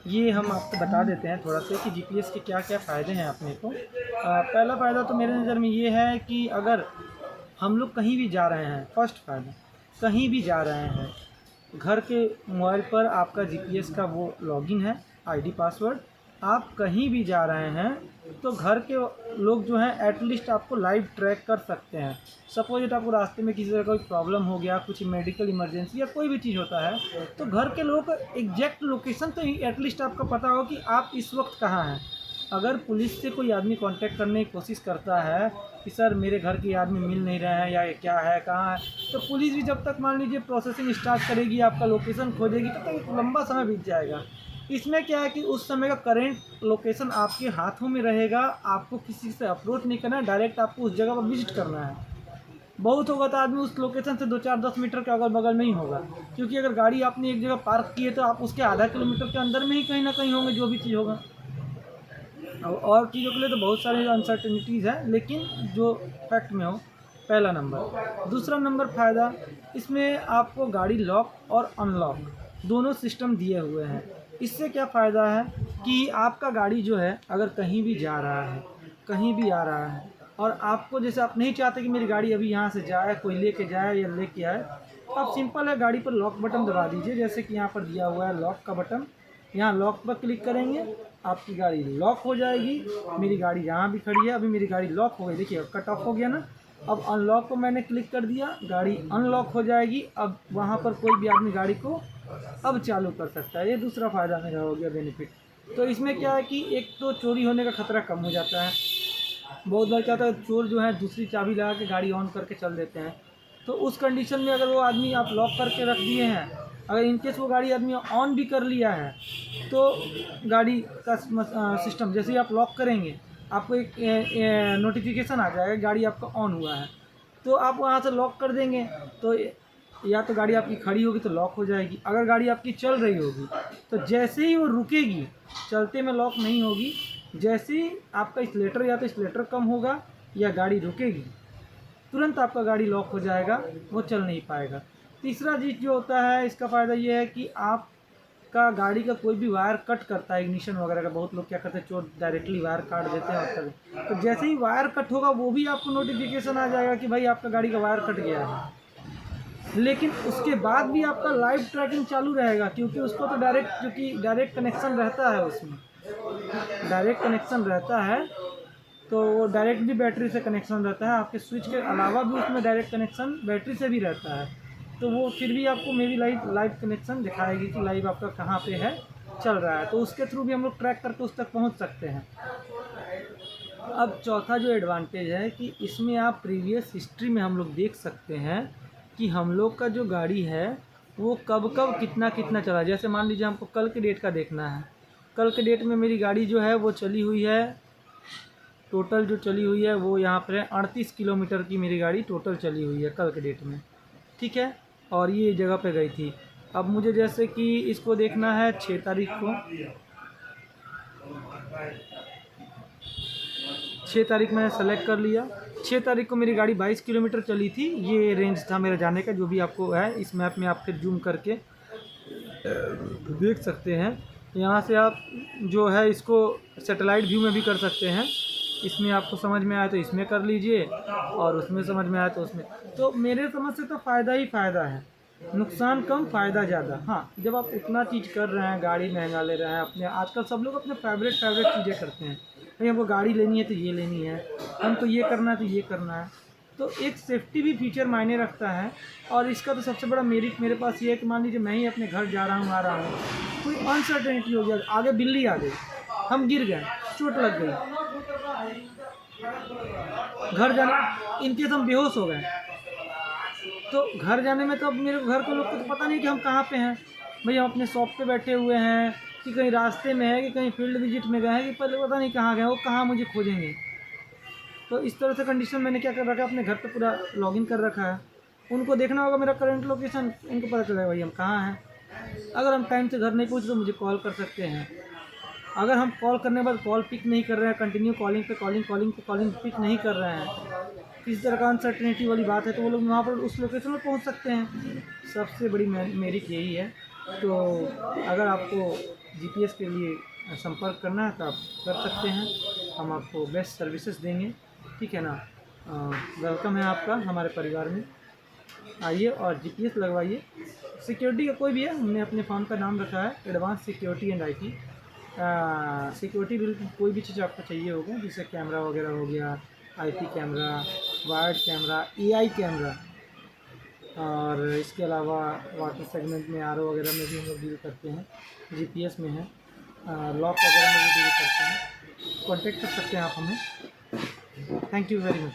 ये हम आपको बता देते हैं थोड़ा सा कि जीपीएस के क्या क्या फ़ायदे हैं अपने को। पहला फ़ायदा तो मेरे नज़र में ये है कि अगर हम लोग कहीं भी जा रहे हैं, फर्स्ट फ़ायदा, कहीं भी जा रहे हैं, घर के मोबाइल पर आपका जीपीएस का वो लॉगिन है, आईडी पासवर्ड, आप कहीं भी जा रहे हैं तो घर के लोग जो हैं एटलीस्ट आपको लाइव ट्रैक कर सकते हैं। सपोज इट आपको रास्ते में किसी तरह कोई प्रॉब्लम हो गया, कुछ मेडिकल इमरजेंसी या कोई भी चीज़ होता है, तो घर के लोगों को एग्जैक्ट लोकेशन तो एटलीस्ट आपको पता हो कि आप इस वक्त कहाँ हैं। अगर पुलिस से कोई आदमी कांटेक्ट करने की कोशिश करता है कि सर मेरे घर के आदमी मिल नहीं रहे हैं या ये क्या है, कहाँ है, तो पुलिस भी जब तक मान लीजिए प्रोसेसिंग स्टार्ट करेगी, आपका लोकेशन खोजेगी, तब तक एक लंबा समय बीत जाएगा। इसमें क्या है कि उस समय का करंट लोकेशन आपके हाथों में रहेगा, आपको किसी से अप्रोच नहीं करना है, डायरेक्ट आपको उस जगह पर विजिट करना है। बहुत होगा तो आदमी उस लोकेशन से 2-4-10 मीटर के अगल बगल में ही होगा, क्योंकि अगर गाड़ी आपने एक जगह पार्क की है तो आप उसके आधा किलोमीटर के अंदर में ही कहीं ना कहीं होंगे जो भी चीज़ होगा। और चीज़ों के लिए तो बहुत सारी अनसर्टेनिटीज़ है, लेकिन जो फैक्ट में हो, पहला नंबर। दूसरा नंबर फ़ायदा, इसमें आपको गाड़ी लॉक और अनलॉक दोनों सिस्टम दिए हुए हैं। इससे क्या फ़ायदा है कि आपका गाड़ी जो है अगर कहीं भी जा रहा है, कहीं भी आ रहा है, और आपको जैसे आप नहीं चाहते कि मेरी गाड़ी अभी यहाँ से जाए, कोई लेके जाए या लेके आए, तो आप सिंपल है गाड़ी पर लॉक बटन दबा दीजिए, जैसे कि यहाँ पर दिया हुआ है लॉक का बटन। यहाँ लॉक पर क्लिक करेंगे, आपकी गाड़ी लॉक हो जाएगी। मेरी गाड़ी यहाँ भी खड़ी है, अभी मेरी गाड़ी लॉक हो गई, देखिए कट ऑफ हो गया ना। अब अनलॉक को मैंने क्लिक कर दिया, गाड़ी अनलॉक हो जाएगी। अब वहाँ पर कोई भी आदमी गाड़ी को अब चालू कर सकता है। ये दूसरा फ़ायदा मेरा हो गया, बेनिफिट। तो इसमें क्या है कि एक तो चोरी होने का खतरा कम हो जाता है। बहुत बार क्या होता है, चोर जो है दूसरी चाबी लगा के गाड़ी ऑन करके चल देते हैं, तो उस कंडीशन में अगर वो आदमी आप लॉक करके रख दिए हैं, अगर इनकेस वो गाड़ी आदमी ऑन भी कर लिया है, तो गाड़ी का सिस्टम जैसे ही आप लॉक करेंगे, आपको एक नोटिफिकेशन आ जाएगा गाड़ी आपका ऑन हुआ है। तो आप वहाँ से लॉक कर देंगे, तो या तो गाड़ी आपकी खड़ी होगी तो लॉक हो जाएगी। अगर गाड़ी आपकी चल रही होगी तो जैसे ही वो रुकेगी, चलते में लॉक नहीं होगी, जैसे ही आपका स्लेटर या तो स्लेटर कम होगा या गाड़ी रुकेगी, तुरंत आपका गाड़ी लॉक हो जाएगा, वो चल नहीं पाएगा। तीसरा चीज़ जो होता है, इसका फ़ायदा ये है कि आपका गाड़ी का कोई भी वायर कट करता है, इग्निशन वगैरह का, बहुत लोग क्या करते हैं, चोर डायरेक्टली वायर काट देते हैं और तब, तो जैसे ही वायर कट होगा वो भी आपको नोटिफिकेशन आ जाएगा कि भाई आपका गाड़ी का वायर कट गया है। लेकिन उसके बाद भी आपका लाइव ट्रैकिंग चालू रहेगा, क्योंकि उसको तो डायरेक्ट, क्योंकि डायरेक्ट कनेक्शन रहता है, उसमें डायरेक्ट कनेक्शन रहता है, तो वो डायरेक्ट भी बैटरी से कनेक्शन रहता है। आपके स्विच के अलावा भी उसमें डायरेक्ट कनेक्शन बैटरी से भी रहता है, तो वो फिर भी आपको मेरी लाइव कनेक्शन दिखाएगी कि लाइव आपका कहाँ पे है, चल रहा है। तो उसके थ्रू भी हम लोग ट्रैक करके उस तक पहुँच सकते हैं। अब चौथा जो एडवांटेज है कि इसमें आप प्रीवियस हिस्ट्री में हम लोग देख सकते हैं कि हम लोग का जो गाड़ी है वो कब कब कितना कितना चला। जैसे मान लीजिए हमको कल के डेट का देखना है, कल के डेट में मेरी गाड़ी जो है वो चली हुई है, टोटल जो चली हुई है वो यहाँ पर है 38 किलोमीटर की मेरी गाड़ी टोटल चली हुई है कल के डेट में, ठीक है। और ये जगह पे गई थी। अब मुझे जैसे कि इसको देखना है 6 तारीख को, 6 तारीख मैंने सेलेक्ट कर लिया। 6 तारीख को मेरी गाड़ी 22 किलोमीटर चली थी, ये रेंज था मेरा जाने का, जो भी आपको है इस मैप में आप फिर जूम करके देख सकते हैं। यहाँ से आप जो है इसको सैटेलाइट व्यू में भी कर सकते हैं, इसमें आपको समझ में आए तो इसमें कर लीजिए और उसमें समझ में आए तो उसमें। तो मेरे समझ से तो फ़ायदा ही फ़ायदा है, नुकसान कम फ़ायदा ज़्यादा। हाँ, जब आप उतना चीज़ कर रहे हैं, गाड़ी महंगा ले रहे हैं, अपने आजकल सब लोग अपने फेवरेट चीज़ें करते हैं, भाई हमको गाड़ी लेनी है तो ये लेनी है, हमको ये करना है तो ये करना है। तो एक सेफ्टी भी फीचर मायने रखता है। और इसका तो सबसे बड़ा मेरिट मेरे पास ये है कि मान लीजिए मैं ही अपने घर जा रहा हूँ, आ रहा हूँ, कोई अनसर्टेनिटी हो गया, आगे बिल्ली आ गई, हम गिर गए, चोट लग गई, घर जाने इनकेस हम बेहोश हो गए, तो घर जाने में तो अब मेरे घर के लोग को तो पता नहीं कि हम कहाँ पे हैं। भाई हम अपने शॉप पे बैठे हुए हैं कि कहीं रास्ते में है कि कहीं फील्ड विजिट में गए हैं, कि पहले पता नहीं कहाँ गए, वो कहाँ मुझे खोजेंगे। तो इस तरह से कंडीशन मैंने क्या कर रखा है, अपने घर पे पूरा लॉगिन कर रखा है। उनको देखना होगा मेरा करंट लोकेशन, उनको पता चलेगा भाई हम कहाँ हैं। अगर हम टाइम से घर नहीं पहुँचे तो मुझे कॉल कर सकते हैं। अगर हम कॉल करने के बाद कॉल पिक नहीं कर रहे हैं, कंटिन्यू कॉलिंग पे कॉलिंग पिक नहीं कर रहे हैं, किसी तरह का अनसर्टेनिटी वाली बात है, तो वो लोग वहाँ पर उस लोकेशन पर पहुँच सकते हैं। सबसे बड़ी मेरिट यही है। तो अगर आपको जीपीएस के लिए संपर्क करना है तो आप कर सकते हैं, हम आपको बेस्ट सर्विसेज देंगे, ठीक है ना। वेलकम है आपका हमारे परिवार में, आइए और जीपीएस लगवाइए। सिक्योरिटी का कोई भी है, हमने अपने फॉर्म का नाम रखा है advance security and IT. Security बिल्कुल कोई भी चीज़ आपको चाहिए होगा, जैसे कैमरा वगैरह हो गया, IP camera, wired camera, AI camera, और इसके अलावा वाटर सेगमेंट में आरओ वगैरह में भी हम लोग डील करते हैं, जीपीएस में है, लॉक वगैरह में भी डील करते हैं। कॉन्टेक्ट कर सकते हैं आप हमें। Thank you very much.